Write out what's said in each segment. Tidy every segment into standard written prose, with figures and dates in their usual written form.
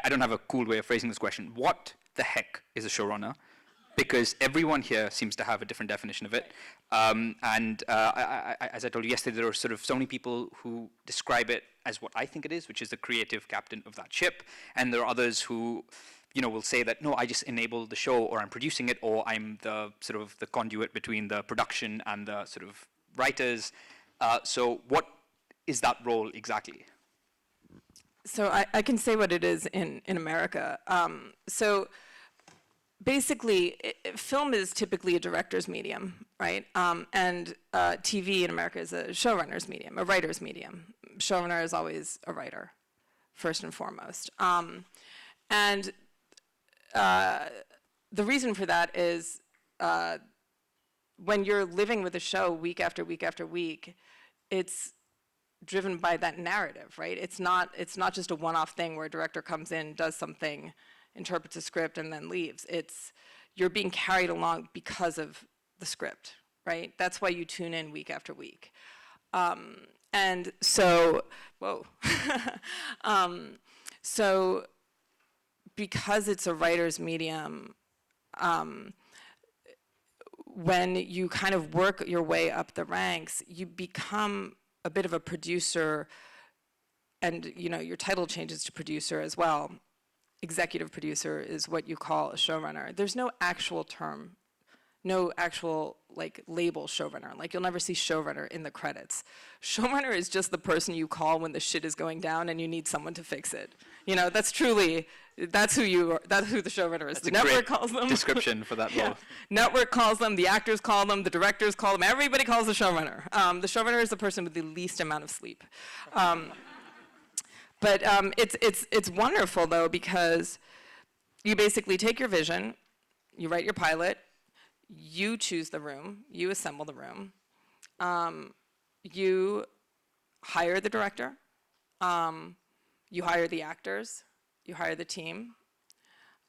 I don't have a cool way of phrasing this question. What the heck is a showrunner? Because everyone here seems to have a different definition of it. As I told you yesterday, there are sort of so many people who describe it as what I think it is, which is the creative captain of that ship. And there are others who, will say that, no, I just enable the show, or I'm producing it, or I'm the sort of the conduit between the production and the sort of writers. So what is that role exactly? So I can say what it is in America. So basically, film is typically a director's medium, right? And TV in America is a showrunner's medium, a writer's medium. Showrunner is always a writer, first and foremost. And the reason for that is when you're living with a show week after week after week, it's driven by that narrative, right? It's not just a one-off thing where a director comes in, does something, interprets a script, and then leaves. You're being carried along because of the script, right? That's why you tune in week after week. And so, whoa. So because it's a writer's medium, when you kind of work your way up the ranks, you become a bit of a producer, and your title changes to producer as well. Executive producer is what you call a showrunner. There's no actual term, no actual label showrunner. Like, you'll never see showrunner in the credits. Showrunner is just the person you call when the shit is going down and you need someone to fix it. That's who you are. That's who the showrunner is. That's the network calls them. Description for that role. Network calls them. The actors call them. The directors call them. Everybody calls the showrunner. The showrunner is the person with the least amount of sleep. But it's wonderful though, because you basically take your vision, you write your pilot, you choose the room, you assemble the room, you hire the director, you hire the actors, you hire the team,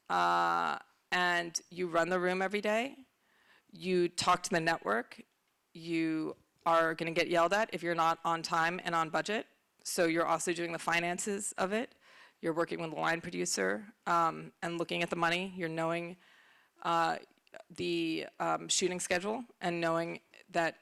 and you run the room every day. You talk to the network. You are going to get yelled at if you're not on time and on budget. So you're also doing the finances of it. You're working with the line producer and looking at the money. You're knowing the shooting schedule and knowing that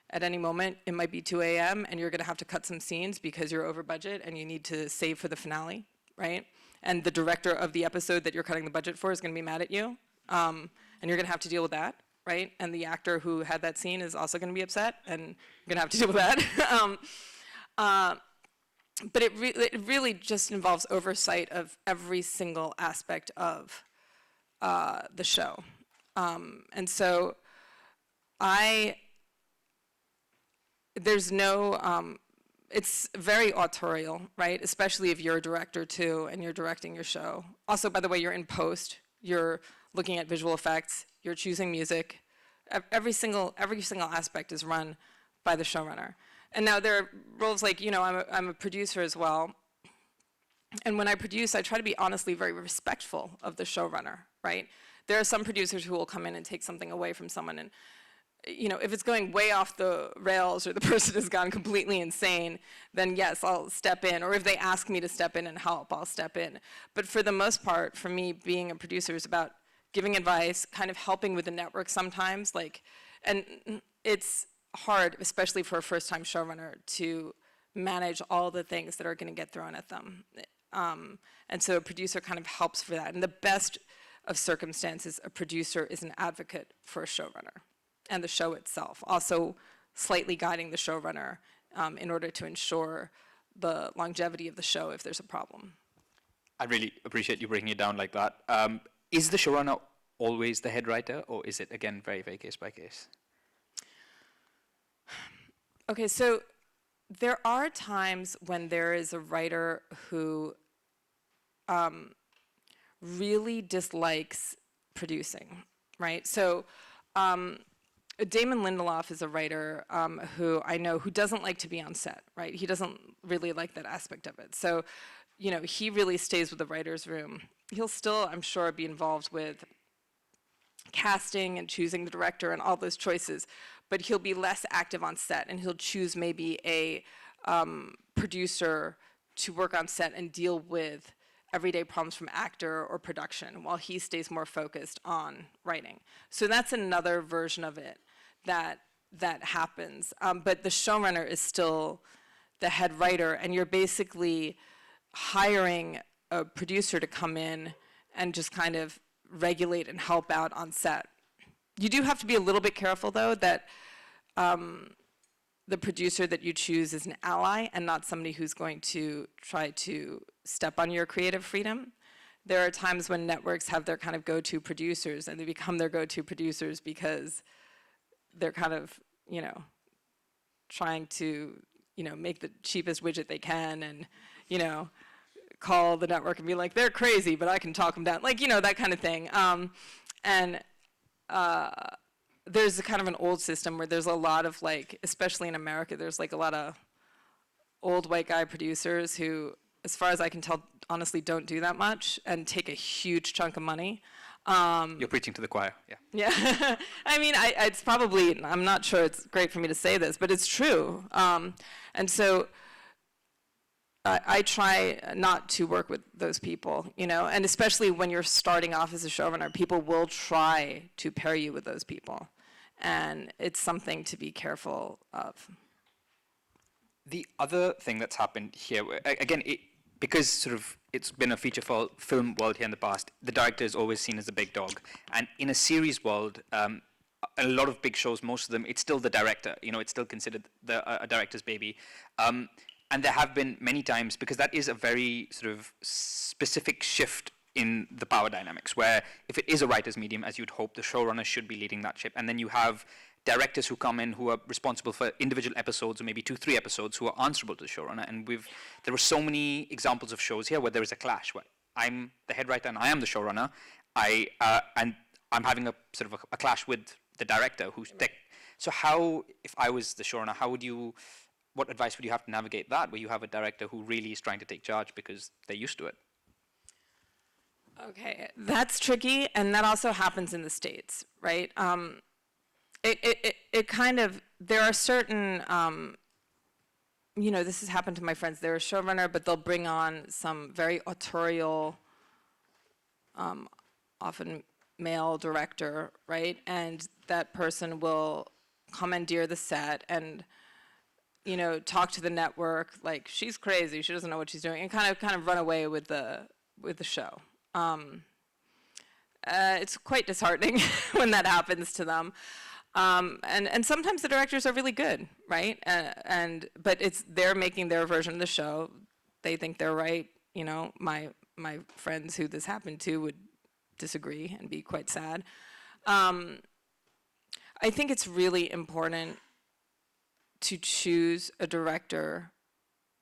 at any moment it might be 2 a.m. and you're going to have to cut some scenes because you're over budget and you need to save for the finale, right? And the director of the episode that you're cutting the budget for is going to be mad at you, and you're going to have to deal with that, right? And the actor who had that scene is also going to be upset, and you're going to have to deal with that. But it really just involves oversight of every single aspect of the show. And so there's no, it's very authorial, right? Especially if you're a director too and you're directing your show. Also, by the way, you're in post, you're looking at visual effects, you're choosing music. Every single aspect is run by the showrunner. And now there are roles like, I'm a producer as well. And when I produce, I try to be honestly very respectful of the showrunner, right? There are some producers who will come in and take something away from someone, and if it's going way off the rails or the person has gone completely insane, then yes, I'll step in. Or if they ask me to step in and help, I'll step in. But for the most part, for me, being a producer is about giving advice, kind of helping with the network sometimes, and it's hard, especially for a first-time showrunner, to manage all the things that are going to get thrown at them. And so a producer kind of helps for that. In the best of circumstances, a producer is an advocate for a showrunner and the show itself, also slightly guiding the showrunner in order to ensure the longevity of the show if there's a problem. I really appreciate you breaking it down like that. Is the showrunner always the head writer, or is it, again, very, very case by case? Okay, so there are times when there is a writer who really dislikes producing, right? So Damon Lindelof is a writer who I know who doesn't like to be on set, right? He doesn't really like that aspect of it. So, he really stays with the writer's room. He'll still, I'm sure, be involved with casting and choosing the director and all those choices, but he'll be less active on set, and he'll choose maybe a producer to work on set and deal with everyday problems from actor or production, while he stays more focused on writing. So that's another version of it that happens. But the showrunner is still the head writer, and you're basically hiring a producer to come in and just kind of regulate and help out on set. You do have to be a little bit careful, though, that the producer that you choose is an ally and not somebody who's going to try to step on your creative freedom. There are times when networks have their kind of go-to producers, and they become their go-to producers because they're kind of, you know, trying to, you know, make the cheapest widget they can, and, you know, call the network and be like, they're crazy, but I can talk them down. Like, you know, that kind of thing. There's a kind of an old system where there's a lot of, like, especially in America, there's like a lot of old white guy producers who, as far as I can tell, honestly don't do that much and take a huge chunk of money. You're preaching to the choir, yeah. Yeah, I mean, it's probably, I'm not sure it's great for me to say this, but it's true. And so I try not to work with those people, you know, and especially when you're starting off as a showrunner, people will try to pair you with those people. And it's something to be careful of. The other thing that's happened here, again, because sort of it's been a feature film world here in the past, the director is always seen as a big dog. And in a series world, a lot of big shows, most of them, it's still the director. You know, it's still considered a director's baby. And there have been many times, because that is a very sort of specific shift in the power dynamics, where if it is a writer's medium, as you'd hope, the showrunner should be leading that ship. And then you have directors who come in who are responsible for individual episodes, or maybe 2-3 episodes, who are answerable to the showrunner. And there are so many examples of shows here where there is a clash, where I'm the head writer and I am the showrunner, and I'm having a sort of a clash with the director who's so how, if I was the showrunner, what advice would you have to navigate that, where you have a director who really is trying to take charge because they're used to it? Okay, that's tricky, and that also happens in the States, right? It kind of, there are certain, you know, this has happened to my friends. They're a showrunner, but they'll bring on some very authorial, often male director, right? And that person will commandeer the set and, you know, talk to the network like she's crazy, she doesn't know what she's doing, and kind of run away with the show. It's quite disheartening when that happens to them. And sometimes the directors are really good, right? But they're making their version of the show. They think they're right. You know, my friends who this happened to would disagree and be quite sad. I think it's really important to choose a director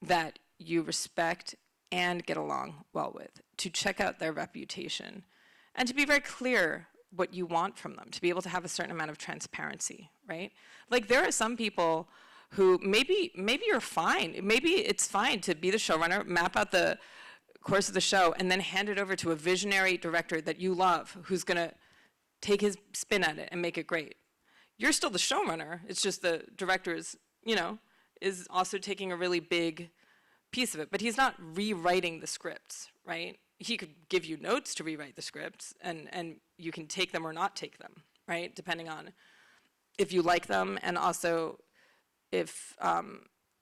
that you respect and get along well with, to check out their reputation, and to be very clear what you want from them, to be able to have a certain amount of transparency, right? Like, there are some people who maybe you're fine. Maybe it's fine to be the showrunner, map out the course of the show, and then hand it over to a visionary director that you love, who's gonna take his spin at it and make it great. You're still the showrunner, it's just the director is, you know, is also taking a really big piece of it, but he's not rewriting the scripts, right? He could give you notes to rewrite the scripts, and you can take them or not take them, right? Depending on if you like them, and also if,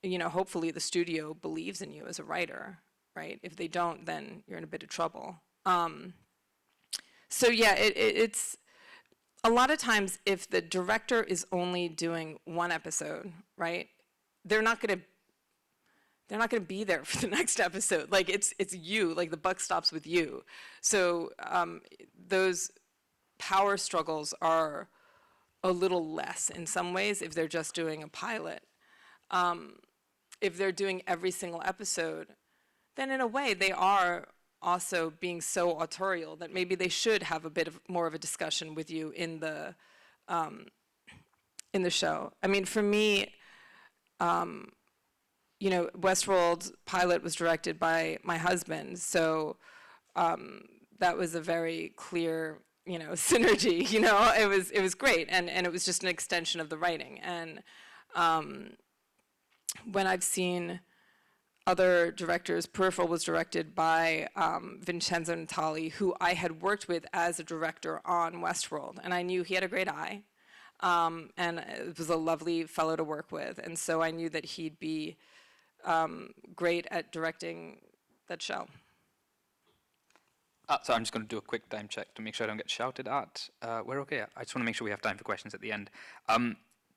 you know, hopefully the studio believes in you as a writer, right? If they don't, then you're in a bit of trouble. So yeah, it's a lot of times if the director is only doing one episode, right? They're not gonna be there for the next episode. Like, it's you, like the buck stops with you. So those power struggles are a little less in some ways if they're just doing a pilot. If they're doing every single episode, then in a way they are also being so authorial that maybe they should have a bit of more of a discussion with you in the show. I mean, for me, you know, Westworld pilot was directed by my husband, so that was a very clear, you know, synergy. You know, it was great, and it was just an extension of the writing. And when I've seen other directors. Peripheral was directed by Vincenzo Natali, who I had worked with as a director on Westworld, and I knew he had a great eye, and it was a lovely fellow to work with, and so I knew that he'd be great at directing that show. So I'm just going to do a quick time check to make sure I don't get shouted at. We're okay. I just want to make sure we have time for questions at the end.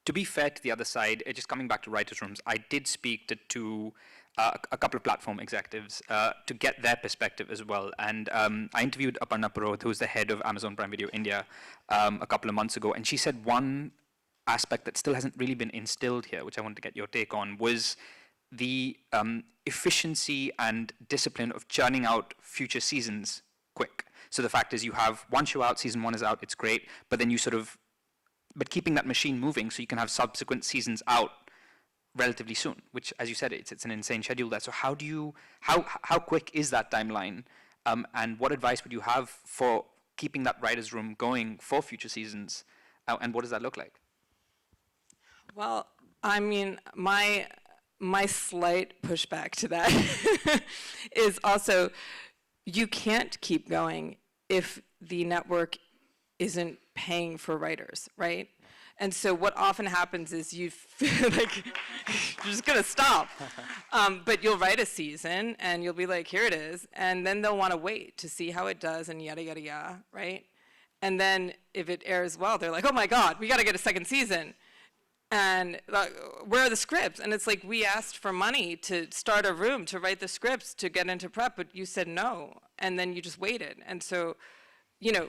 To be fair to the other side, just coming back to writers' rooms, I did speak to a couple of platform executives to get their perspective as well. And I interviewed Aparna Purohit, who's the head of Amazon Prime Video India, a couple of months ago. And she said one aspect that still hasn't really been instilled here, which I wanted to get your take on, was the efficiency and discipline of churning out future seasons quick. So the fact is you have one show out, season 1 is out, it's great, but then you but keeping that machine moving so you can have subsequent seasons out relatively soon, which, as you said, it's an insane schedule there. So how quick is that timeline? And what advice would you have for keeping that writer's room going for future seasons? And what does that look like? Well, I mean, my slight pushback to that is also, you can't keep going if the network isn't paying for writers, right? And so what often happens is you feel like you're just gonna stop. But you'll write a season and you'll be like, here it is. And then they'll wanna wait to see how it does and yada, yada, yada, right? And then if it airs well, they're like, oh my God, we gotta get a second season. And where are the scripts? And it's like, we asked for money to start a room, to write the scripts, to get into prep, but you said no. And then you just waited. And so, you know,